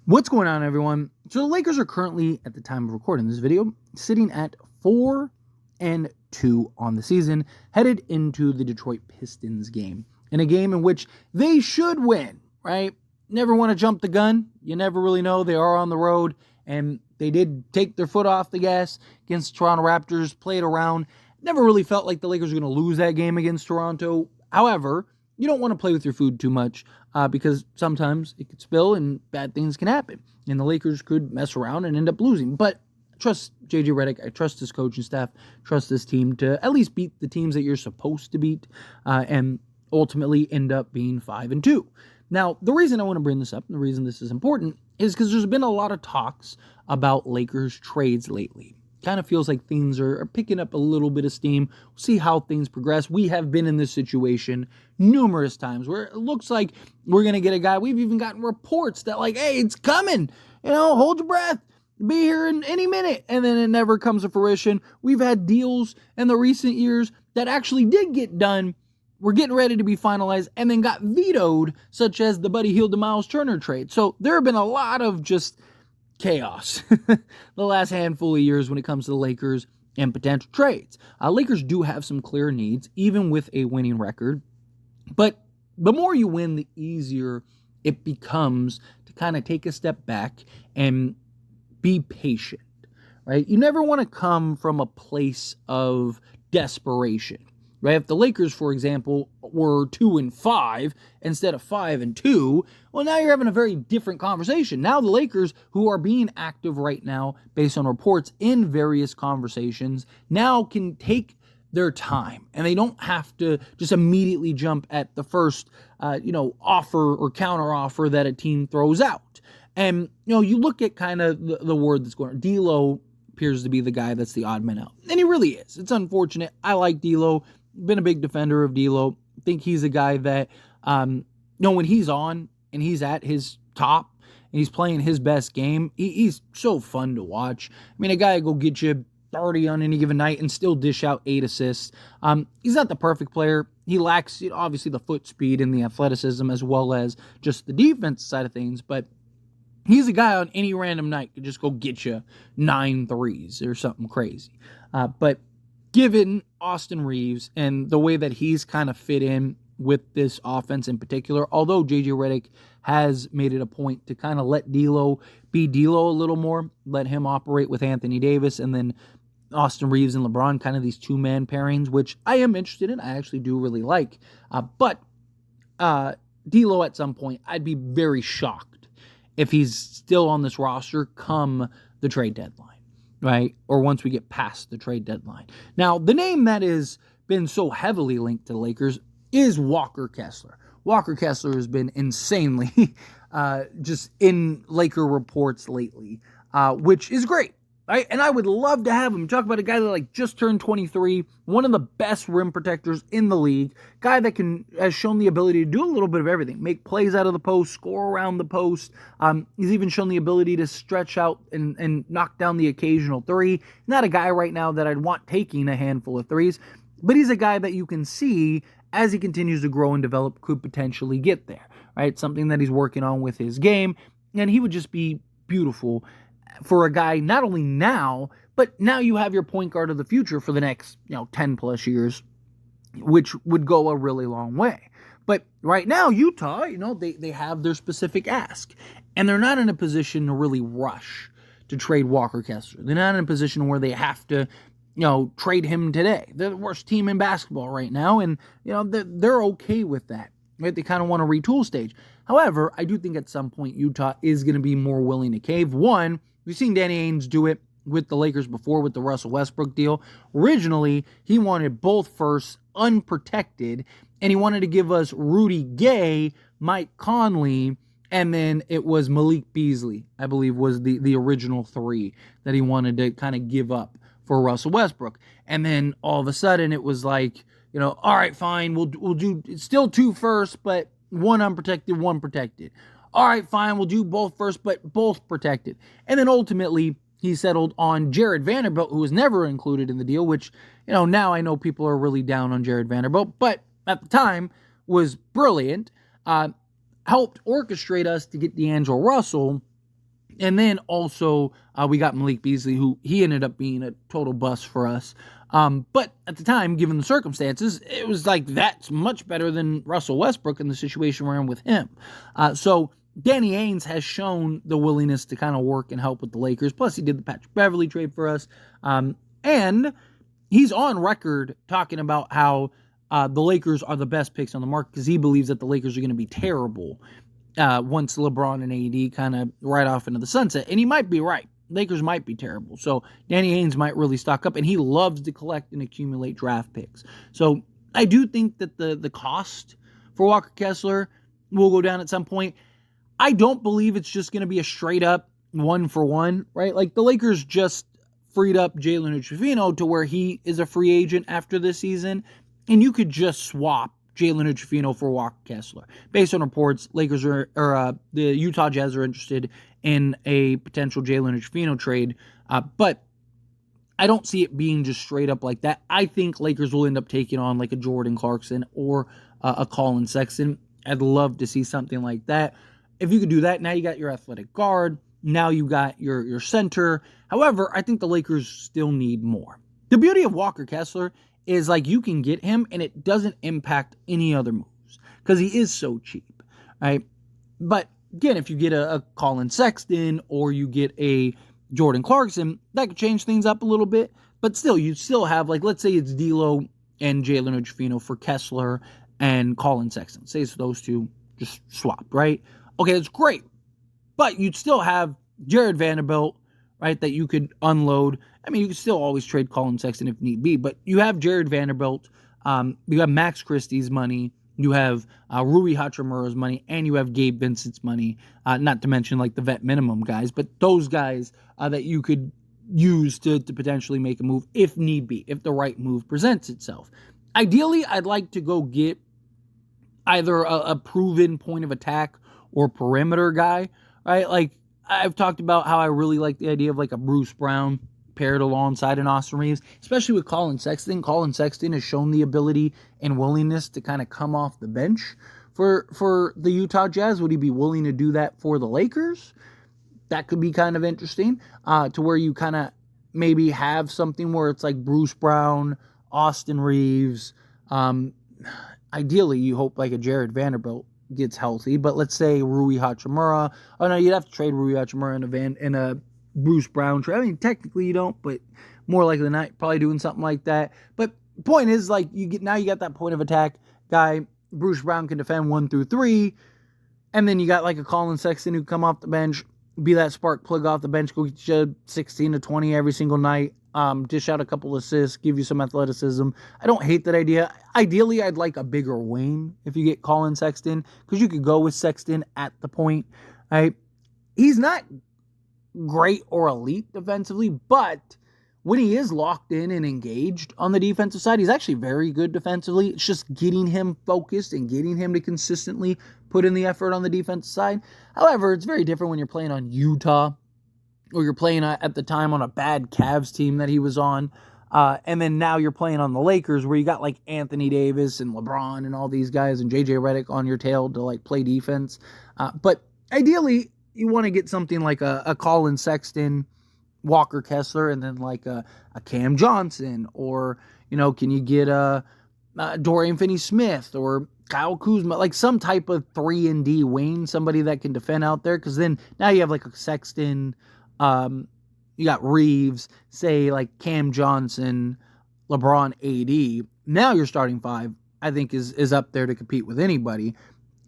What's going on, everyone? So the Lakers are currently, at the time of recording this video, sitting at 4-2 on the season, headed into the Detroit Pistons game. In a game in which they should win, right? Never want to jump the gun. You never really know. They are on the road, and they did take their foot off the gas against the Toronto Raptors, played around. Never really felt like the Lakers were going to lose that game against Toronto. However, you don't want to play with your food too much because sometimes it could spill and bad things can happen. And the Lakers could mess around and end up losing. But I trust J.J. Redick. I trust his coaching staff. Trust this team to at least beat the teams that you're supposed to beat and ultimately end up being 5-2. Now, the reason I want to bring this up and the reason this is important is because there's been a lot of talks about Lakers trades lately. Kind of feels like things are picking up a little bit of steam. We'll see how things progress. We have been in this situation numerous times where it looks like we're going to get a guy. We've even gotten reports that like, hey, it's coming. Hold your breath. Be here in any minute. And then it never comes to fruition. We've had deals in the recent years that actually did get done. We're getting ready to be finalized and then got vetoed, such as the Buddy Hield to Miles Turner trade. So there have been a lot of just chaos the last handful of years when it comes to the Lakers and potential trades. Lakers do have some clear needs, even with a winning record. But the more you win, the easier it becomes to kind of take a step back and be patient, right? You never want to come from a place of desperation, right? If the Lakers, for example, were 2-5 instead of 5-2, well, now you're having a very different conversation. Now the Lakers, who are being active right now based on reports in various conversations, now can take their time and they don't have to just immediately jump at the first, offer or counter offer that a team throws out. And, you look at kind of the word that's going on. D'Lo appears to be the guy that's the odd man out. And he really is. It's unfortunate. I like D'Lo. Been a big defender of D'Lo. Think he's a guy that, when he's on and he's at his top and he's playing his best game, he's so fun to watch. I mean, a guy will go get you 30 on any given night and still dish out 8 assists. He's not the perfect player. He lacks, obviously, the foot speed and the athleticism as well as just the defense side of things, but he's a guy on any random night could just go get you 9 threes or something crazy. But given Austin Reeves and the way that he's kind of fit in with this offense in particular, although J.J. Redick has made it a point to kind of let D'Lo be D'Lo a little more, let him operate with Anthony Davis, and then Austin Reeves and LeBron, kind of these two-man pairings, which I am interested in. I actually do really like. But D'Lo at some point, I'd be very shocked if he's still on this roster come the trade deadline. Right? Or once we get past the trade deadline. Now, the name that has been so heavily linked to the Lakers is Walker Kessler. Walker Kessler has been insanely just in Laker reports lately, which is great. Right? And I would love to have him. Talk about a guy that just turned 23, one of the best rim protectors in the league, guy that has shown the ability to do a little bit of everything, make plays out of the post, score around the post. He's even shown the ability to stretch out and knock down the occasional three. Not a guy right now that I'd want taking a handful of threes, but he's a guy that you can see as he continues to grow and develop could potentially get there. Right? Something that he's working on with his game, and he would just be beautiful for a guy not only now, but now you have your point guard of the future for the next, 10 plus years, which would go a really long way. But right now, Utah, they have their specific ask, and they're not in a position to really rush to trade Walker Kessler. They're not in a position where they have to, trade him today. They're the worst team in basketball right now, and, they're okay with that. Right? They kind of want a retool stage. However, I do think at some point Utah is going to be more willing to cave. One, we've seen Danny Ainge do it with the Lakers before with the Russell Westbrook deal. Originally, he wanted both firsts unprotected, and he wanted to give us Rudy Gay, Mike Conley, and then it was Malik Beasley, I believe, was the original 3 that he wanted to kind of give up for Russell Westbrook. And then all of a sudden it was like, all right, fine, we'll do, it's still 2 firsts, but 1 unprotected, 1 protected. All right, fine, we'll do both first, but both protected. And then ultimately, he settled on Jared Vanderbilt, who was never included in the deal, which, now I know people are really down on Jared Vanderbilt, but at the time was brilliant, helped orchestrate us to get D'Angelo Russell, And then also we got Malik Beasley, who he ended up being a total bust for us. But at the time, given the circumstances, it was like that's much better than Russell Westbrook in the situation we're in with him. So Danny Ainge has shown the willingness to kind of work and help with the Lakers. Plus, he did the Patrick Beverley trade for us. And he's on record talking about how the Lakers are the best picks on the market because he believes that the Lakers are going to be terrible once LeBron and AD kind of ride off into the sunset. And he might be right. Lakers might be terrible. So Danny Ainge might really stock up, and he loves to collect and accumulate draft picks. So I do think that the cost for Walker Kessler will go down at some point. I don't believe it's just going to be a straight up 1-for-1, right? Like the Lakers just freed up Jalen Hood-Schifino to where he is a free agent after this season, and you could just swap Jalen Hood-Schifino for Walker Kessler. Based on reports, the Utah Jazz are interested in a potential Jalen Hood-Schifino trade, but I don't see it being just straight up like that. I think Lakers will end up taking on like a Jordan Clarkson or a Colin Sexton. I'd love to see something like that. If you could do that, now you got your athletic guard. Now you got your center. However, I think the Lakers still need more. The beauty of Walker Kessler is like you can get him and it doesn't impact any other moves because he is so cheap, right? But again, if you get a Colin Sexton or you get a Jordan Clarkson, that could change things up a little bit. But still, you still have, like, let's say it's D'Lo and Jalen Hood-Schifino for Kessler and Colin Sexton. Say it's those two just swapped, right? Okay, that's great. But you'd still have Jared Vanderbilt, right, that you could unload. I mean, you could still always trade Colin Sexton if need be, but you have Jared Vanderbilt, you have Max Christie's money, you have Rui Hachimura's money, and you have Gabe Vincent's money, not to mention like the vet minimum guys, but those guys that you could use to potentially make a move if need be, if the right move presents itself. Ideally, I'd like to go get either a proven point of attack or perimeter guy, right? Like, I've talked about how I really like the idea of like a Bruce Brown paired alongside an Austin Reeves, especially with Colin Sexton. Colin Sexton has shown the ability and willingness to kind of come off the bench for the Utah Jazz. Would he be willing to do that for the Lakers? That could be kind of interesting to where you kind of maybe have something where it's like Bruce Brown, Austin Reeves. Ideally, you hope like a Jared Vanderbilt gets healthy, but let's say Rui Hachimura. Oh no, you'd have to trade Rui Hachimura in a Bruce Brown trade. I mean, technically you don't, but more likely than not, probably doing something like that. But the point is, like, you got that point of attack guy. Bruce Brown can defend 1 through 3, and then you got like a Colin Sexton who come off the bench, be that spark plug off the bench, go get you 16 to 20 every single night. Dish out a couple assists, give you some athleticism. I don't hate that idea. Ideally, I'd like a bigger wing if you get Colin Sexton, because you could go with Sexton at the point, right? He's not great or elite defensively, but when he is locked in and engaged on the defensive side, he's actually very good defensively. It's just getting him focused and getting him to consistently put in the effort on the defensive side. However, it's very different when you're playing on Utah, or you're playing at the time on a bad Cavs team that he was on. And then now you're playing on the Lakers where you got like Anthony Davis and LeBron and all these guys and JJ Redick on your tail to like play defense. But ideally, you want to get something like a Colin Sexton, Walker Kessler, and then like a Cam Johnson, or, you know, can you get a Dorian Finney-Smith or Kyle Kuzma, like some type of 3-and-D wing, somebody that can defend out there, because then now you have like a Sexton, you got Reeves, say like Cam Johnson, LeBron, AD. Now your starting five, I think, is up there to compete with anybody.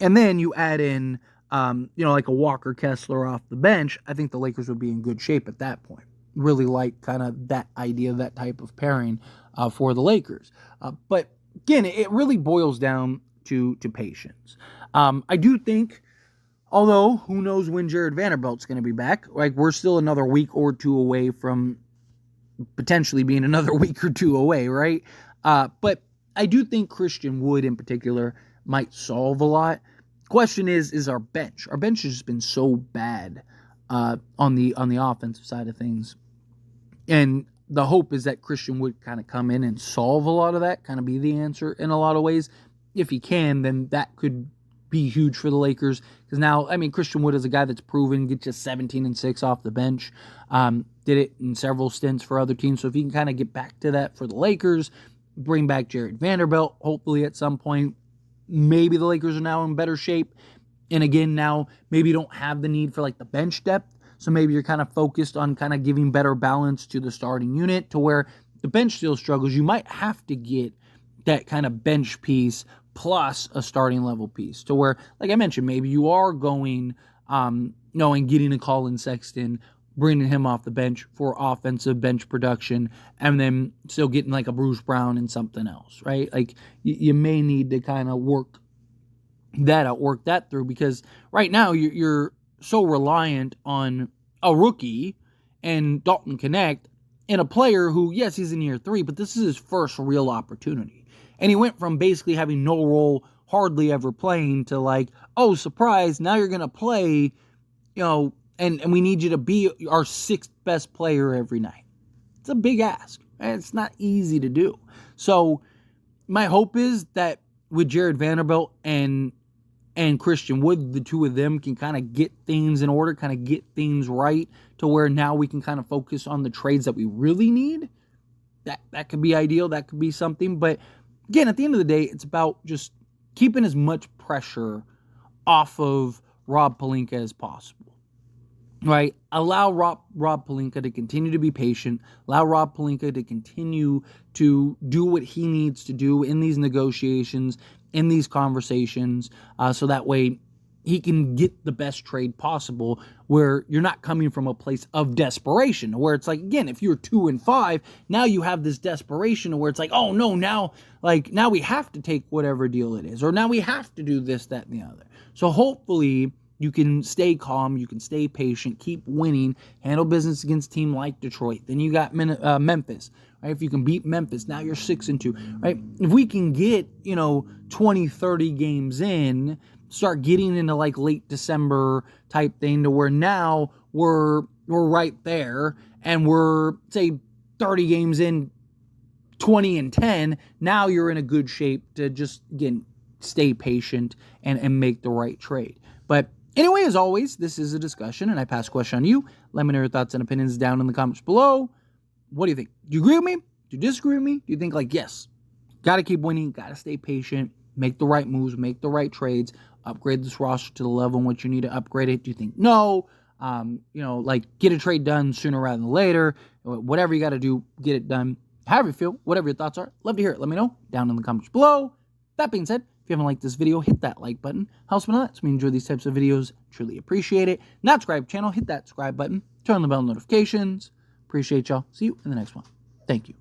And then you add in, like a Walker Kessler off the bench. I think the Lakers would be in good shape at that point. Really like kind of that idea, that type of pairing for the Lakers. But again, it really boils down to patience. I do think, although who knows when Jared Vanderbilt's going to be back, like we're still another week or two away from potentially being another week or two away, right? But I do think Christian Wood in particular might solve a lot. Question is our bench. Our bench has just been so bad on the offensive side of things. And the hope is that Christian Wood kind of come in and solve a lot of that, kind of be the answer in a lot of ways. If he can, then that could be huge for the Lakers because now, I mean, Christian Wood is a guy that's proven, gets you 17-6 off the bench. Did it in several stints for other teams. So if he can kind of get back to that for the Lakers, bring back Jared Vanderbilt, hopefully at some point, maybe the Lakers are now in better shape. And again, now maybe you don't have the need for like the bench depth. So maybe you're kind of focused on kind of giving better balance to the starting unit to where the bench still struggles. You might have to get that kind of bench piece plus a starting level piece to where, like I mentioned, maybe you are going, and getting a Colin Sexton, bringing him off the bench for offensive bench production, and then still getting like a Bruce Brown and something else, right? Like you may need to kind of work that through because right now you're so reliant on a rookie and Dalton Connect and a player who, yes, he's in year 3, but this is his first real opportunity. And he went from basically having no role, hardly ever playing, to like, oh, surprise, now you're going to play, and we need you to be our 6th best player every night. It's a big ask. It's not easy to do. So my hope is that with Jared Vanderbilt and Christian Wood, the two of them can kind of get things in order, kind of get things right to where now we can kind of focus on the trades that we really need. That could be ideal. That could be something. But again, at the end of the day, it's about just keeping as much pressure off of Rob Pelinka as possible. Right? Allow Rob Pelinka to continue to be patient. Allow Rob Pelinka to continue to do what he needs to do in these negotiations, in these conversations, so that way he can get the best trade possible where you're not coming from a place of desperation, where it's like, again, if you're 2-5, now you have this desperation where it's like, oh no, now we have to take whatever deal it is, or now we have to do this, that, and the other. So hopefully you can stay calm, you can stay patient, keep winning, handle business against a team like Detroit. Then you got Memphis, right? If you can beat Memphis, now you're 6-2, right? If we can get, 20, 30 games in, start getting into like late December type thing to where now we're right there and we're, say, 30 games in, 20-10, now you're in a good shape to just, again, stay patient and make the right trade. But anyway, as always, this is a discussion, and I pass the question on you. Let me know your thoughts and opinions down in the comments below. What do you think? Do you agree with me? Do you disagree with me? Do you think, like, yes, got to keep winning, got to stay patient, make the right moves, make the right trades, upgrade this roster to the level in which you need to upgrade it? Do you think no? Get a trade done sooner rather than later. Whatever you got to do, get it done. However you feel, whatever your thoughts are, love to hear it. Let me know down in the comments below. That being said, if you haven't liked this video, hit that like button. Helps me a lot. So we enjoy these types of videos. Truly appreciate it. Not subscribe to the channel, hit that subscribe button. Turn on the bell notifications. Appreciate y'all. See you in the next one. Thank you.